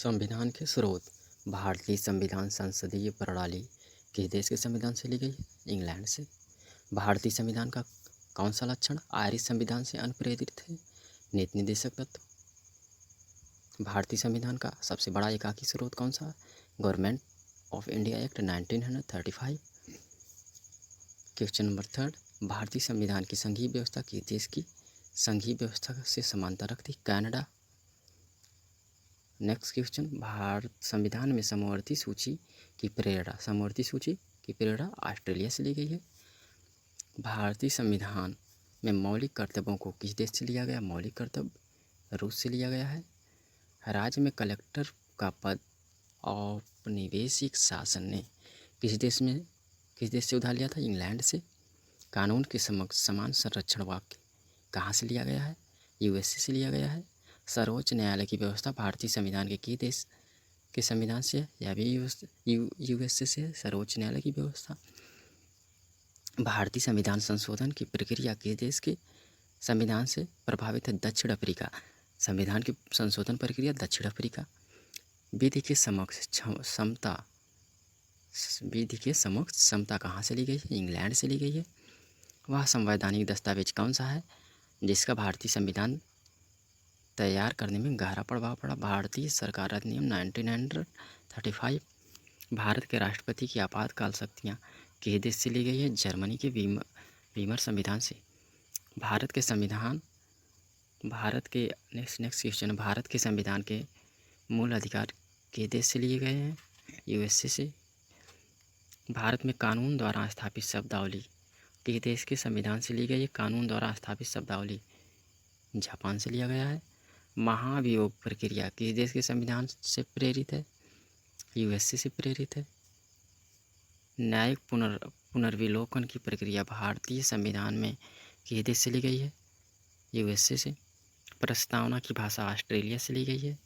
संविधान के स्रोत। भारतीय संविधान संसदीय प्रणाली किस देश के संविधान से ली गई है? इंग्लैंड से। भारतीय संविधान का कौन सा लक्षण आयरिश संविधान से अनुप्रेरित है? नीति निर्देशक तत्व। भारतीय संविधान का सबसे बड़ा एकाकी स्रोत कौन सा है? Government of India act 1935। Question number 3, भारतीय संविधान की संघीय व्यवस्था किस देश की संघीय व्यवस्था से समानता रखती? कनाडा। नेक्स्ट क्वेश्चन, भारत संविधान में समवर्ती सूची की प्रेरणा ऑस्ट्रेलिया से ली गई है। भारतीय संविधान में मौलिक कर्तव्यों को किस देश से लिया गया? मौलिक कर्तव्य रूस से लिया गया है। राज्य में कलेक्टर का पद औपनिवेशिक शासन ने किस देश से उधार लिया था? इंग्लैंड से। कानून के समक्ष समान संरक्षण वाक्य कहाँ से लिया गया है? यूएसए से लिया गया है। सर्वोच्च न्यायालय की व्यवस्था भारतीय संविधान के किस देश के संविधान से है? यह भी यूएसए से है सर्वोच्च न्यायालय की व्यवस्था। भारतीय संविधान संशोधन की प्रक्रिया किस देश के संविधान से प्रभावित है? दक्षिण अफ्रीका। संविधान की संशोधन प्रक्रिया दक्षिण अफ्रीका। विधि के समक्ष समता कहाँ से ली गई है? इंग्लैंड से ली गई है। वह संवैधानिक दस्तावेज कौन सा है जिसका भारतीय संविधान तैयार करने में गहरा प्रभाव पड़ा? भारतीय सरकार अधिनियम 1935। भारत के राष्ट्रपति की आपातकाल शक्तियाँ किस देश से ली गई है? जर्मनी के वीमर संविधान से। भारत के संविधान के मूल अधिकार किस देश से लिए गए हैं? यूएसए से। भारत में कानून द्वारा स्थापित शब्दावली किस देश के संविधान से ली गई है? कानून द्वारा स्थापित शब्दावली जापान से लिया गया है। महाभियोग प्रक्रिया किस देश के संविधान से प्रेरित है? यूएसए से प्रेरित है। न्यायिक पुनर्विलोकन की प्रक्रिया भारतीय संविधान में किस देश से ली गई है? यूएसए से। प्रस्तावना की भाषा ऑस्ट्रेलिया से ली गई है।